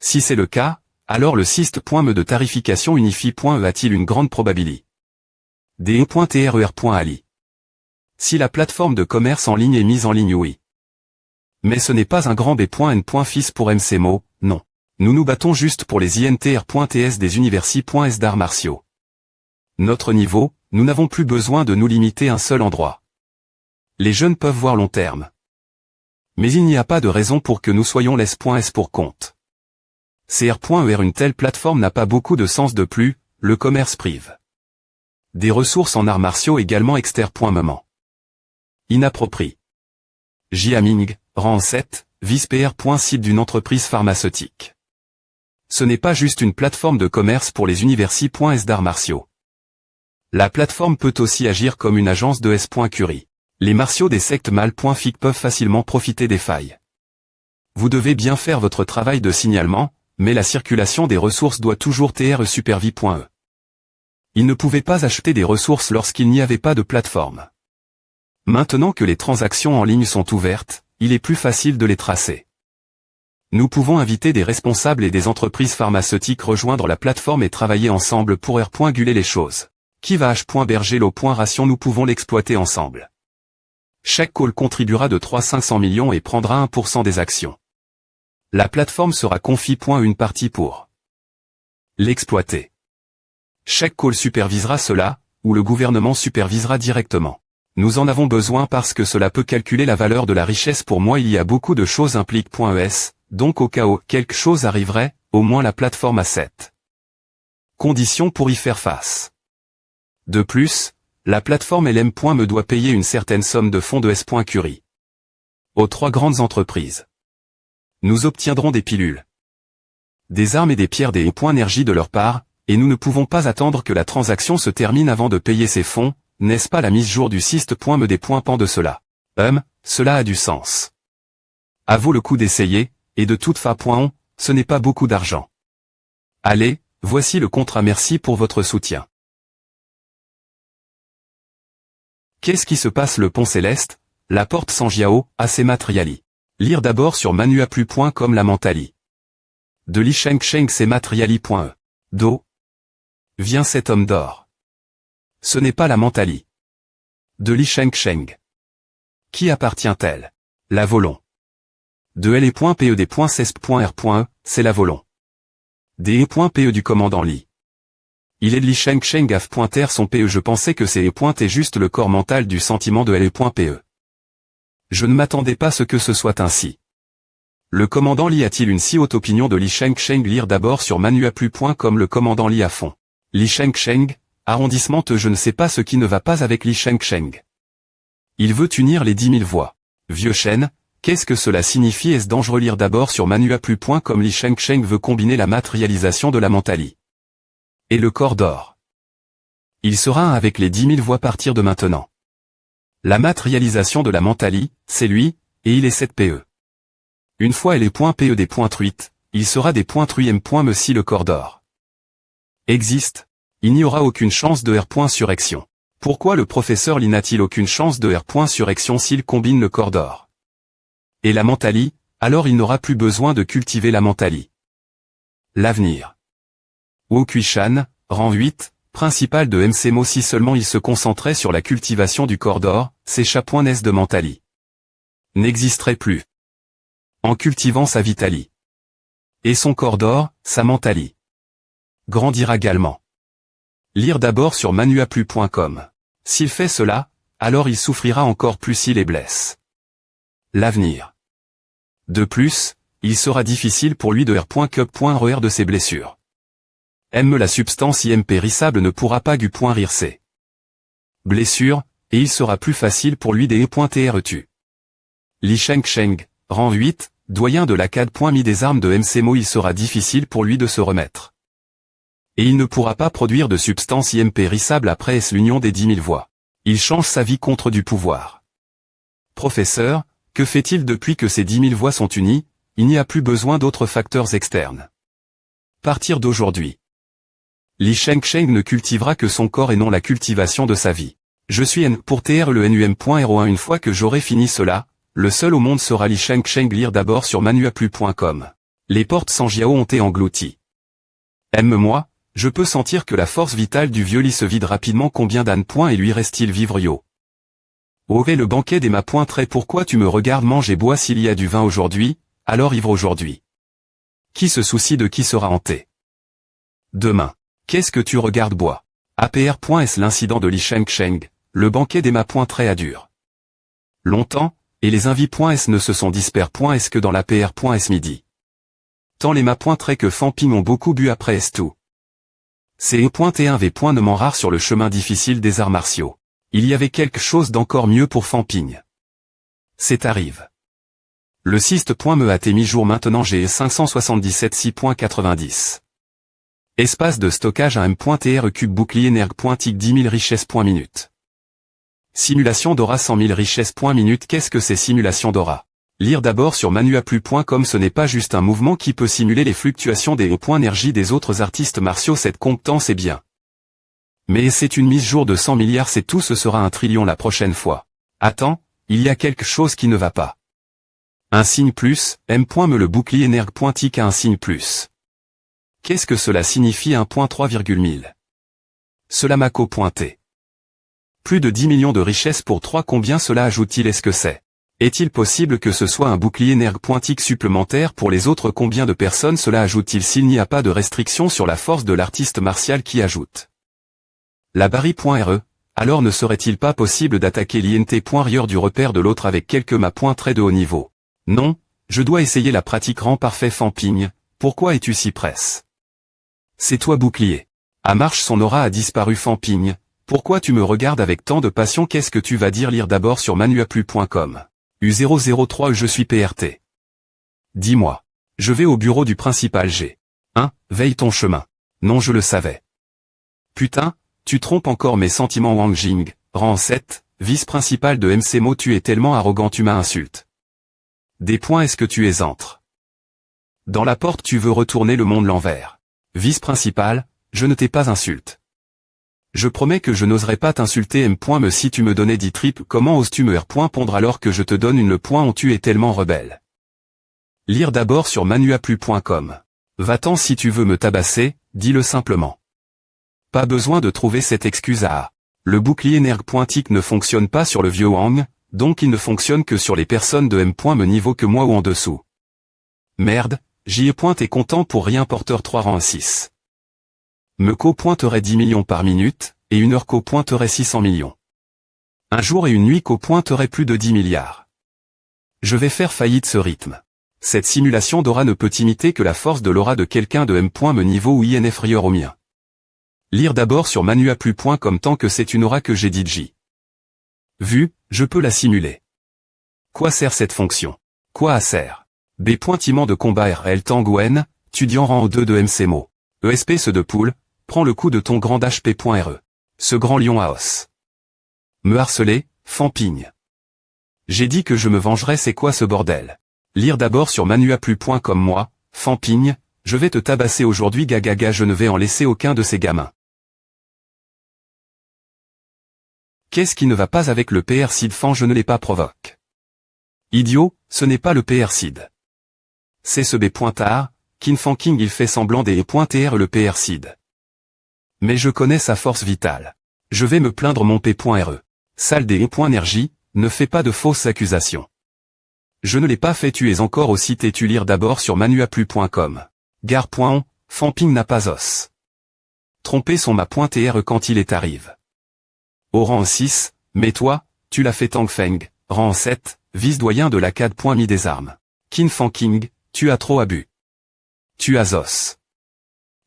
Si c'est le cas, alors le syst.me de tarification unifie.e a-t-il une grande probabilité de.trer.ali. Si la plateforme de commerce en ligne est mise en ligne, oui. Mais ce n'est pas un grand B.N.fils pour MCMO, non. Nous nous battons juste pour les INTR.TS des universi.S d'arts martiaux. Notre niveau, nous n'avons plus besoin de nous limiter à un seul endroit. Les jeunes peuvent voir long terme. Mais il n'y a pas de raison pour que nous soyons les.S pour compte. CR.ER une telle plateforme n'a pas beaucoup de sens de plus, le commerce prive. Des ressources en arts martiaux également exter.moment. Inapproprié. Jiaming, rang 7, vice-PR.site d'une entreprise pharmaceutique. Ce n'est pas juste une plateforme de commerce pour les universi.S d'arts martiaux. La plateforme peut aussi agir comme une agence de S.Curie. Les martiaux des sectes mâles.fic peuvent facilement profiter des failles. Vous devez bien faire votre travail de signalement, mais la circulation des ressources doit toujours être supervi.e. Ils ne pouvaient pas acheter des ressources lorsqu'il n'y avait pas de plateforme. Maintenant que les transactions en ligne sont ouvertes, il est plus facile de les tracer. Nous pouvons inviter des responsables et des entreprises pharmaceutiques rejoindre la plateforme et travailler ensemble pour R.guler les choses. Qui va H.berger.ration nous pouvons l'exploiter ensemble. Chaque call contribuera de 300-500 millions et prendra 1% des actions. La plateforme sera confiée.une partie pour l'exploiter. Chaque call supervisera cela, ou le gouvernement supervisera directement. Nous en avons besoin parce que cela peut calculer la valeur de la richesse. Pour moi il y a beaucoup de choses implique.es, donc au cas où quelque chose arriverait, au moins la plateforme a cette condition pour y faire face. De plus, la plateforme LM.me doit payer une certaine somme de fonds de S.Curie. Aux 3 grandes entreprises. Nous obtiendrons des pilules, des armes et des pierres des .énergie de leur part, et nous ne pouvons pas attendre que la transaction se termine avant de payer ces fonds, n'est-ce pas la mise jour du syst.me des .pan de cela? Cela a du sens. À vous le coup d'essayer, et de toute façon, ce n'est pas beaucoup d'argent. Allez, voici le contrat, merci pour votre soutien. Qu'est-ce qui se passe le pont Céleste, la porte Sanjiao, AC Materiali. Lire d'abord sur manuaplu.com la mentali. De Li Sheng c'est Materiali.e. Do. Vient cet homme d'or. Ce n'est pas la mentali. De Li Sheng. Qui appartient-elle? La Volon. De L.E.P.E. des.cesp.R.E. c'est la Volon. Des E.P.E. du commandant Li. Il est de Li Sheng af.R son PE. Je pensais que c'est E.T juste le corps mental du sentiment de L.E.P.E. Je ne m'attendais pas à ce que ce soit ainsi. Le commandant Li a-t-il une si haute opinion de Li Sheng? Lire d'abord sur manuaplu.com le commandant Li à fond. Li Sheng, arrondissement je ne sais pas ce qui ne va pas avec Li Sheng. Il veut unir les 10 000 voix. Vieux chêne, qu'est-ce que cela signifie? Est-ce dangereux? Lire d'abord sur manuaplu.com Li Sheng veut combiner la matérialisation de la mentali et le corps d'or. Il sera un avec les 10 000 voix à partir de maintenant. La matérialisation de la mentali, c'est lui, et il est 7 PE. Une fois elle est .PE des .truites, il sera des .truim.me si le corps d'or existe, il n'y aura aucune chance de R.surrection. Pourquoi le professeur Li n'a-t-il aucune chance de R.surrection s'il combine le corps d'or et la mentali? Alors il n'aura plus besoin de cultiver la mentali. L'avenir. Wu Kuishan, rang 8, principal de MCMO. Si seulement il se concentrait sur la cultivation du corps d'or, ses chapoints de mentali n'existerait plus. En cultivant sa vitali et son corps d'or, sa mentali grandira également. Lire d'abord sur manuaplu.com. S'il fait cela, alors il souffrira encore plus s'il est blesse. L'avenir. De plus, il sera difficile pour lui de R.cup.RER de ses blessures. La substance impérissable ne pourra pas rire ses blessures, et il sera plus facile pour lui des E.TRETU. Li Sheng, rang 8, doyen de l'ACAD. Mis des armes de MCMO. Il sera difficile pour lui de se remettre. Et il ne pourra pas produire de substance impérissable après l'union des 10 000 voix. Il change sa vie contre du pouvoir. Professeur, que fait-il depuis que ces 10 000 voix sont unies? Il n'y a plus besoin d'autres facteurs externes. Partir d'aujourd'hui, Li Sheng ne cultivera que son corps et non la cultivation de sa vie. Je suis N pour TR le NUM.01. Une fois que j'aurai fini cela, le seul au monde sera Li Sheng. Lire d'abord sur manuaplu.com. Les portes Sanjiao ont été englouties. Aime-moi, je peux sentir que la force vitale du vieux lit se vide rapidement. Combien d'ânes point et lui reste-t-il vivre yo? Aurait le banquet des ma pointerait. Pourquoi tu me regardes? Mange et bois. S'il y a du vin aujourd'hui, alors ivre aujourd'hui. Qui se soucie de qui sera hanté? Demain. Qu'est-ce que tu regardes? Bois. APR.S l'incident de Li Shengsheng, le banquet des ma pointerait à dur. Longtemps, et les invités.s ne se sont disperts.s que dans l'APR.s midi. Tant les ma pointerait que Fanping ont beaucoup bu après est tout. C'est E.T1V. Ne m'en rare sur le chemin difficile des arts martiaux. Il y avait quelque chose d'encore mieux pour Fanping. C'est arrive. Le cyste.me a été mis jour maintenant. J'ai 577 6.90. Espace de stockage à M.TR cube bouclier nerg.tic 10 000 richesses.minute. Simulation d'aura 100 000 richesses.minute. Qu'est-ce que c'est simulation d'aura? Lire d'abord sur manuaplu.com. Ce n'est pas juste un mouvement qui peut simuler les fluctuations des énergie des autres artistes martiaux. Cette compétence est bien. Mais c'est une mise jour de 100 milliards, c'est tout. Ce sera 1 trillion la prochaine fois. Attends, il y a quelque chose qui ne va pas. Un signe plus, M.me le bouclier nerg.tic a un signe plus. Qu'est-ce que cela signifie? 1.3,1000. Cela m'a co-pointé. Plus de 10 millions de richesses pour 3. Combien cela ajoute-t-il? Est-ce que c'est? Est-il possible que ce soit un bouclier nerg.tic supplémentaire pour les autres? Combien de personnes cela ajoute-t-il? S'il n'y a pas de restriction sur la force de l'artiste martial qui ajoute la barrie.re, alors ne serait-il pas possible d'attaquer l'INT.rieur du repère de l'autre avec quelques ma pointerais de haut niveau? Non, je dois essayer la pratique rend parfait. Fanping, pourquoi es-tu si presse? C'est toi bouclier. À marche son aura a disparu. Fanping, pourquoi tu me regardes avec tant de passion? Qu'est-ce que tu vas dire? Lire d'abord sur manuaplu.com. U003 je suis PRT. Dis-moi. Je vais au bureau du principal G. 1. Veille ton chemin. Non je le savais. Putain, tu trompes encore mes sentiments. Wang Jing, rang 7, vice-principal de MCMO. Tu es tellement arrogant, tu m'insultes. Des points. Est-ce que tu es entre dans la porte? Tu veux retourner le monde l'envers. Vice-principal, je ne t'ai pas insulte. Je promets que je n'oserais pas t'insulter. M.me si tu me donnais 10 triples. Comment oses-tu me répondre alors que je te donne une? Le point on tu es tellement rebelle. Lire d'abord sur manuaplu.com. Va-t'en si tu veux me tabasser, dis-le simplement. Pas besoin de trouver cette excuse à le bouclier nerg.tic ne fonctionne pas sur le vieux Wang, donc il ne fonctionne que sur les personnes de M.me niveau que moi ou en dessous. Merde, j'y ai pointe et content pour rien. Porteur 3 rang 6. Me co-pointerait 10 millions par minute, et une heure co-pointerait 600 millions. Un jour et une nuit co-pointerait plus de 10 milliards. Je vais faire faillite ce rythme. Cette simulation d'aura ne peut imiter que la force de l'aura de quelqu'un de M.me niveau ou inférieur au mien. Lire d'abord sur manuaplu.com. Tant que c'est une aura que j'ai dit J. Vu, je peux la simuler. Quoi sert cette fonction? Quoi à sert? B. Pointiment de combat RL Tanguen, étudiant rang 2 de MCMO. ESP ce de poule, prends le coup de ton grand HP.re. Ce grand lion à os. Me harceler, Fanping. J'ai dit que je me vengerais. C'est quoi ce bordel? Lire d'abord sur manuaplu.com. Moi, Fanping, je vais te tabasser aujourd'hui. Gagaga, je ne vais en laisser aucun de ces gamins. Qu'est-ce qui ne va pas avec le PR-Cid? Fan, je ne l'ai pas provoque. Idiot, ce n'est pas le PR-Cid. C'est ce B.tard, Kin Fanking. Il fait semblant des E.TR le PR-Cid. Mais je connais sa force vitale. Je vais me plaindre mon P.re. Salle des E.énergie, ne fais pas de fausses accusations. Je ne l'ai pas fait. Tu es encore aussi têtu. Lire d'abord sur manuaplu.com. Gare.on, Fanping n'a pas os. Tromper son ma.TR quand il est arrive. Au rang 6, mais toi, tu l'as fait. Tangfeng, rang 7, vice-doyen de la CAD. Mis des armes. Kin Fanking, tu as trop bu. Tu as os.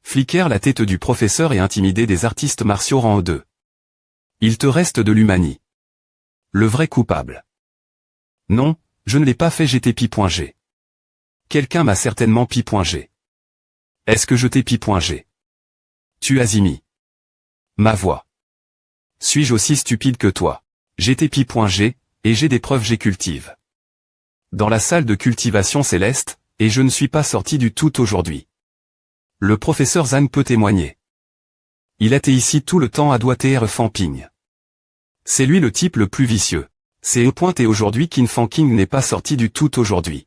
Flicker la tête du professeur et intimider des artistes martiaux. Rang 2. Il te reste de l'humanie. Le vrai coupable. Non, je ne l'ai pas fait. J'étais pi.g. Quelqu'un m'a certainement pi.g. Est-ce que je t'ai pi.g? Tu as imité ma voix. Suis-je aussi stupide que toi? J'étais pi.g, et j'ai des preuves. J'ai cultive. Dans la salle de cultivation céleste, et je ne suis pas sorti du tout aujourd'hui. Le professeur Zhang peut témoigner. Il était ici tout le temps à doigter Fanping. C'est lui le type le plus vicieux. C'est E. Et aujourd'hui Kin Fanking n'est pas sorti du tout aujourd'hui.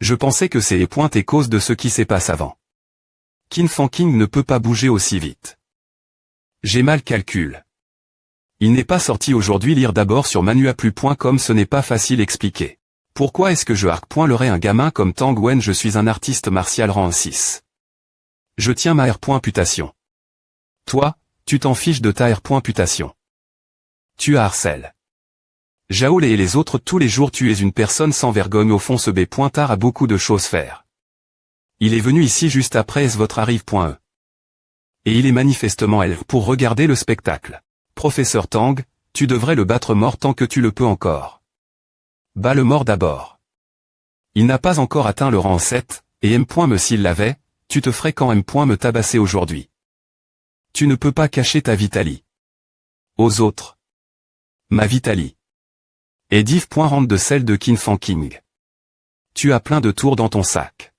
Je pensais que c'est pointe et cause de ce qui s'est passé avant. Qin Fang King ne peut pas bouger aussi vite. J'ai mal calcul. Il n'est pas sorti aujourd'hui. Lire d'abord sur manuaplu.com. Ce n'est pas facile expliquer. Pourquoi est-ce que je harque.lerai un gamin comme Tang Wen? Je suis un artiste martial rang 6. Je tiens ma R.putation. Toi, tu t'en fiches de ta R.putation. Tu harcèles. Jaoul et les autres tous les jours. Tu es une personne sans vergogne. Au fond ce B.tard a beaucoup de choses faire. Il est venu ici juste après votre arrive.e. Et il est manifestement elle pour regarder le spectacle. Professeur Tang, tu devrais le battre mort tant que tu le peux encore. Bats le mort d'abord. Il n'a pas encore atteint le rang 7, et M.me s'il l'avait, tu te ferais quand M.me tabasser aujourd'hui. Tu ne peux pas cacher ta Vitalie. Aux autres. Ma Vitalie. Et div. Rentre de celle de Qin Fang King. Tu as plein de tours dans ton sac.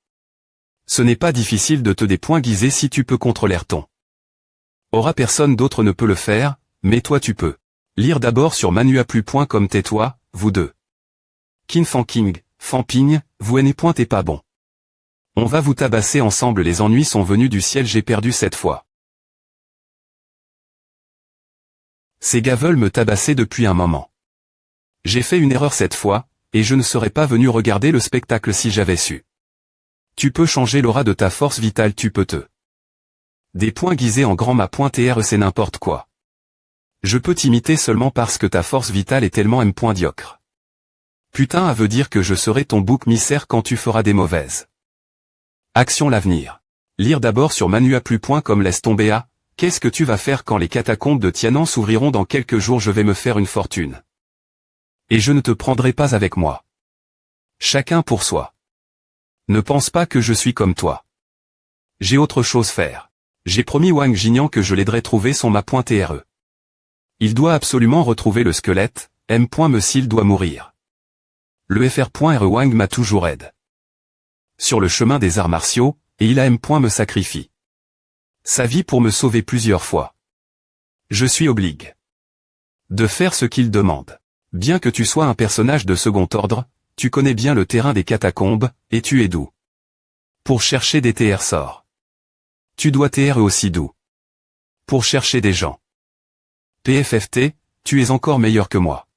Ce n'est pas difficile de te dépoinguiser si tu peux contrôler ton. Aura personne d'autre ne peut le faire, mais toi tu peux. Lire d'abord sur manuaplu.com. Tais-toi, vous deux. Qin Fang King, Famping, vous n'es pas bon. On va vous tabasser ensemble. Les ennuis sont venus du ciel. J'ai perdu cette fois. Ces gars veulent me tabasser depuis un moment. J'ai fait une erreur cette fois, et je ne serais pas venu regarder le spectacle si j'avais su. Tu peux changer l'aura de ta force vitale. Tu peux te dépoinguiser en grand ma.tr. C'est n'importe quoi. Je peux t'imiter seulement parce que ta force vitale est tellement M.diocre. Putain, veut dire que je serai ton bouc misère quand tu feras des mauvaises actions l'avenir. Lire d'abord sur manuaplu.com. Laisse tomber à. Qu'est-ce que tu vas faire quand les catacombes de Tianan s'ouvriront dans quelques jours? Je vais me faire une fortune. Et je ne te prendrai pas avec moi. Chacun pour soi. Ne pense pas que je suis comme toi. J'ai autre chose faire. J'ai promis Wang Jinian que je l'aiderai trouver son ma.tre. Il doit absolument retrouver le squelette, M.me s'il doit mourir. Le fr.re. Wang m'a toujours aide. Sur le chemin des arts martiaux, et il a M.me sacrifie sa vie pour me sauver plusieurs fois. Je suis obligé de faire ce qu'il demande. Bien que tu sois un personnage de second ordre, tu connais bien le terrain des catacombes, et tu es doux. Pour chercher des TR sorts. Tu dois TR aussi doux. Pour chercher des gens. PFFT, tu es encore meilleur que moi.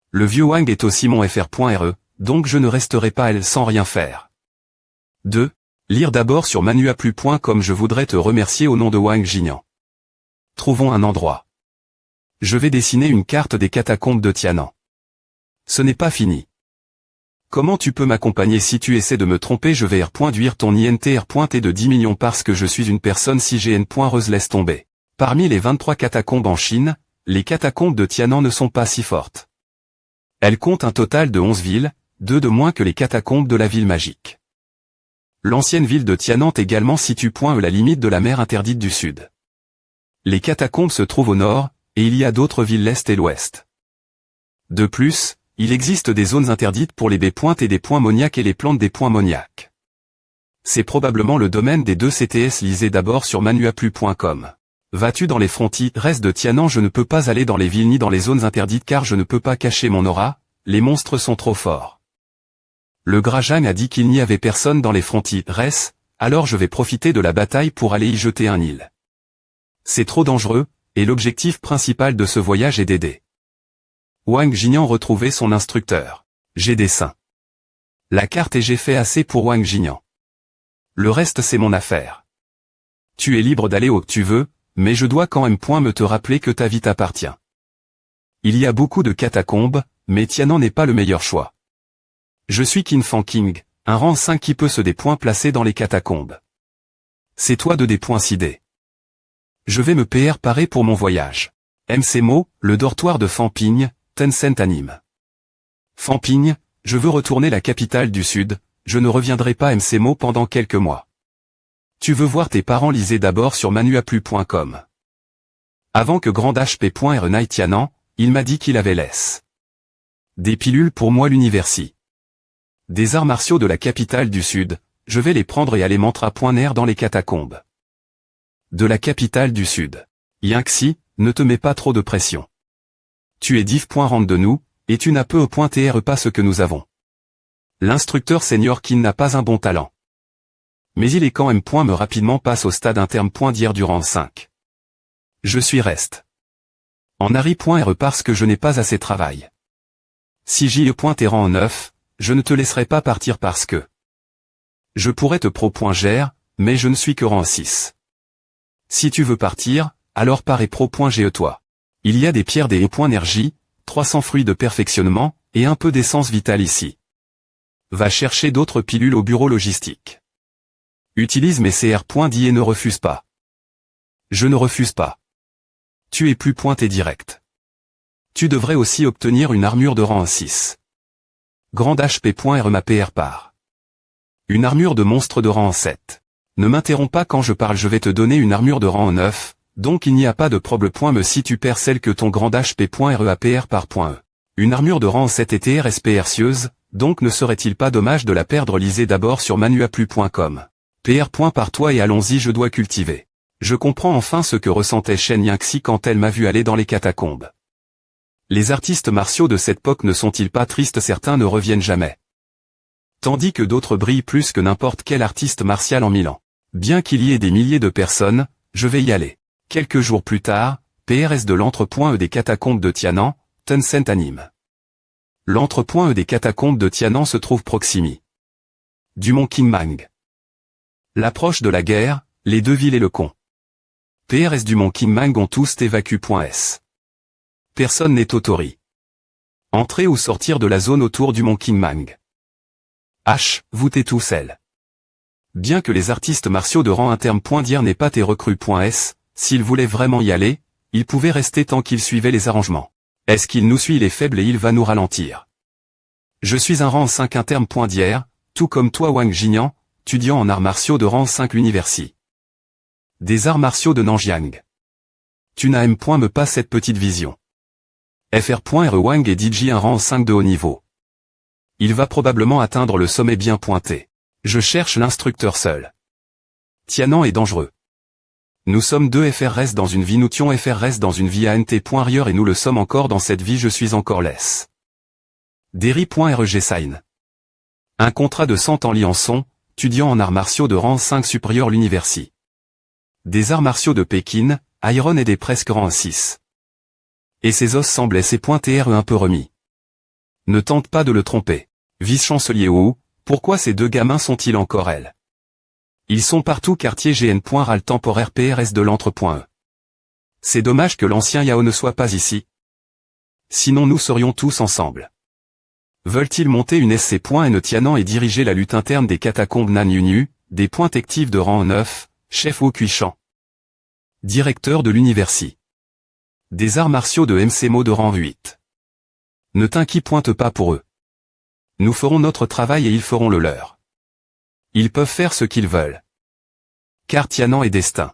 Le vieux Wang est aussi mon fr.re, donc je ne resterai pas elle sans rien faire. 2. Lire d'abord sur manuaplu.com. Je voudrais te remercier au nom de Wang Jinian. Trouvons un endroit. Je vais dessiner une carte des catacombes de Tianan. Ce n'est pas fini. Comment tu peux m'accompagner? Si tu essaies de me tromper, je vais R.duire ton INTR.T de 10 millions parce que je suis une personne. Si GN.Reuse laisse tomber. Parmi les 23 catacombes en Chine, les catacombes de Tianan ne sont pas si fortes. Elles comptent un total de 11 villes, 2 de moins que les catacombes de la ville magique. L'ancienne ville de Tianan également situe la limite de la mer interdite du sud. Les catacombes se trouvent au nord, et il y a d'autres villes l'est et l'ouest. De plus, il existe des zones interdites pour les B. et des points moniaques et les plantes des points moniaques. C'est probablement le domaine des 2 CTS. Lisez d'abord sur manuaplu.com. Vas-tu dans les frontières de Tianan? Je ne peux pas aller dans les villes ni dans les zones interdites car je ne peux pas cacher mon aura, les monstres sont trop forts. Le Grajang a dit qu'il n'y avait personne dans les frontières, alors je vais profiter de la bataille pour aller y jeter un île. C'est trop dangereux, et l'objectif principal de ce voyage est d'aider Wang Jinian retrouver son instructeur. J'ai dessin la carte et j'ai fait assez pour Wang Jinian. Le reste c'est mon affaire. Tu es libre d'aller où tu veux, mais je dois quand même me te rappeler que ta vie t'appartient. Il y a beaucoup de catacombes, mais Tianan n'est pas le meilleur choix. Je suis Qin Fang King, un rang 5 qui peut se déplacer dans les catacombes. C'est toi de décider. Je vais me préparer pour mon voyage. MC-Mo, le dortoir de Famping, Tencent anime. Famping, je veux retourner la capitale du Sud, je ne reviendrai pas MC-Mo pendant quelques mois. Tu veux voir tes parents? Lisez d'abord sur manuaplu.com. Avant que Grand HP.R n'aille Tianan, il m'a dit qu'il avait laissé des pilules pour moi l'université. Des arts martiaux de la capitale du Sud, je vais les prendre et aller mantra.ner dans les catacombes. De la capitale du Sud. Yinxi, ne te mets pas trop de pression. Tu es div. Rentre de nous, et tu n'as peu au .tr pas ce que nous avons. L'instructeur senior Qin n'a pas un bon talent. Mais il est quand même me rapidement passe au stade interne d'hier du rang 5. Je suis reste. En Harry.re parce que je n'ai pas assez travail. Si JE.t'es rang 9, je ne te laisserai pas partir parce que je pourrais te pro.gr, mais je ne suis que rang 6. Si tu veux partir, alors pars et pro.ge toi. Il y a des pierres des E.Énergie, 300 fruits de perfectionnement, et un peu d'essence vitale ici. Va chercher d'autres pilules au bureau logistique. Utilise mes CR.di et ne refuse pas. Je ne refuse pas. Tu es plus pointé direct. Tu devrais aussi obtenir une armure de rang 6. Grande HP.re ma PR part. Une armure de monstre de rang 7. Ne m'interromps pas quand je parle, je vais te donner une armure de rang 9, donc il n'y a pas de problème. Si tu perds celle que ton grand HP.re APR par.e. Une armure de rang 7 est RSP hercieuse, donc ne serait-il pas dommage de la perdre? Lisez d'abord sur manuaplu.com. PR. Par toi et allons-y, je dois cultiver. Je comprends enfin ce que ressentait Shen Yangxi quand elle m'a vu aller dans les catacombes. Les artistes martiaux de cette époque ne sont-ils pas tristes? Certains ne reviennent jamais. Tandis que d'autres brillent plus que n'importe quel artiste martial en Milan. Bien qu'il y ait des milliers de personnes, je vais y aller. Quelques jours plus tard, PRS de l'entre.e des catacombes de Tianan, Tencent anime. L'entre.e des catacombes de Tianan se trouve proximi du mont Qingmang. L'approche de la guerre, les deux villes et le con. PRS du mont Qingmang ont tous évacué.s. Personne n'est autorisé. Entrer ou sortir de la zone autour du mont Qingmang. H, vous t'es tout seul. Bien que les artistes martiaux de rang interne.dir n'aient pas été recrues.s, s'ils voulaient vraiment y aller, ils pouvaient rester tant qu'ils suivaient les arrangements. Est-ce qu'il nous suit? Il est faible et il va nous ralentir. Je suis un rang 5 interne.dir, tout comme toi Wang Jinian, étudiant en arts martiaux de rang 5 l'université des arts martiaux de Nanjiang. Tu n'as me pas cette petite vision. FR.re Wang est DJ un rang 5 de haut niveau. Il va probablement atteindre le sommet bien pointé. Je cherche l'instructeur seul. Tianan est dangereux. Nous sommes deux FRS dans une vie, nous tions FRS dans une vie ANT.rieur et nous le sommes encore dans cette vie, je suis encore less. Derry.reg sign. Un contrat de 100 ans Liançon, étudiant en arts martiaux de rang 5 supérieur l'université des arts martiaux de Pékin, Iron et des presque rang 6. Et ses os semblaient ses.tr un peu remis. Ne tente pas de le tromper. Vice-chancelier Wu, pourquoi ces deux gamins sont-ils encore elles? Ils sont partout quartier GN. Ral temporaire PRS de l'entre.e. C'est dommage que l'ancien Yao ne soit pas ici. Sinon nous serions tous ensemble. Veulent-ils monter une SC.N Tianan et diriger la lutte interne des catacombes Nan Yunyu, des points actifs de rang 9, chef Wu Kuishan. Directeur de l'université des arts martiaux de MCMO de rang 8. Ne t'inquiète pas pour eux. Nous ferons notre travail et ils feront le leur. Ils peuvent faire ce qu'ils veulent. Car Tianan est destin.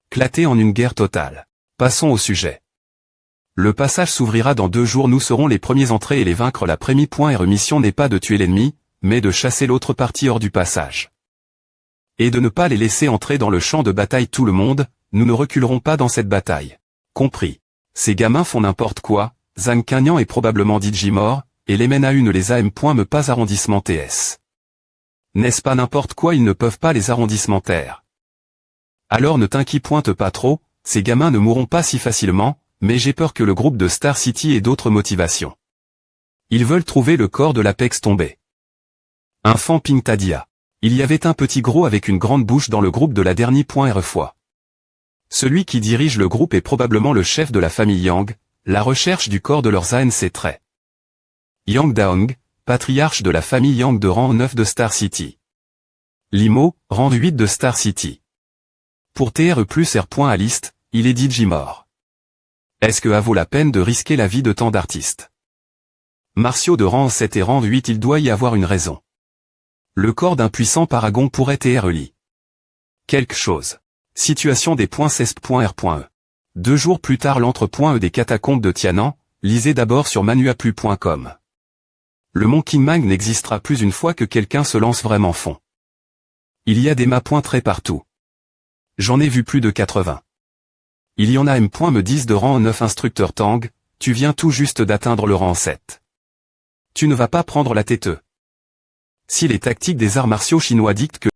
Claté en une guerre totale. Passons au sujet. Le passage s'ouvrira dans 2 jours, nous serons les premiers entrés et les vaincre. La première mission n'est pas de tuer l'ennemi, mais de chasser l'autre partie hors du passage. Et de ne pas les laisser entrer dans le champ de bataille tout le monde, nous ne reculerons pas dans cette bataille. Compris. Ces gamins font n'importe quoi, Zhang Qinyan est probablement DJ mort, et les mène à une les AM. Pas arrondissement TS. N'est-ce pas n'importe quoi, ils ne peuvent pas les arrondissementaires. Alors ne t'inquiète pas trop, ces gamins ne mourront pas si facilement, mais j'ai peur que le groupe de Star City ait d'autres motivations. Ils veulent trouver le corps de l'Apex tombé. Infant Pingtadia. Il y avait un petit gros avec une grande bouche dans le groupe de la dernière fois. Celui qui dirige le groupe est probablement le chef de la famille Yang, la recherche du corps de leurs ANC traits. Yang Daong, patriarche de la famille Yang de rang 9 de Star City. Limo, rang 8 de Star City. Pour TRE plus R. à liste, il est DJ mort. Est-ce que vaut la peine de risquer la vie de tant d'artistes? Martiaux de rang 7 et rang 8, il doit y avoir une raison. Le corps d'un puissant paragon pourrait TRE li. Quelque chose. Situation des .cesp.r.e. 2 jours plus tard, l'entre.e des catacombes de Tianan, lisez d'abord sur manuaplu.com. Le mont Qingmang n'existera plus une fois que quelqu'un se lance vraiment fond. Il y a des maps très partout. J'en ai vu plus de 80. Il y en a me disent de rang 9 instructeur Tang, tu viens tout juste d'atteindre le rang 7. Tu ne vas pas prendre la tête. Si les tactiques des arts martiaux chinois dictent que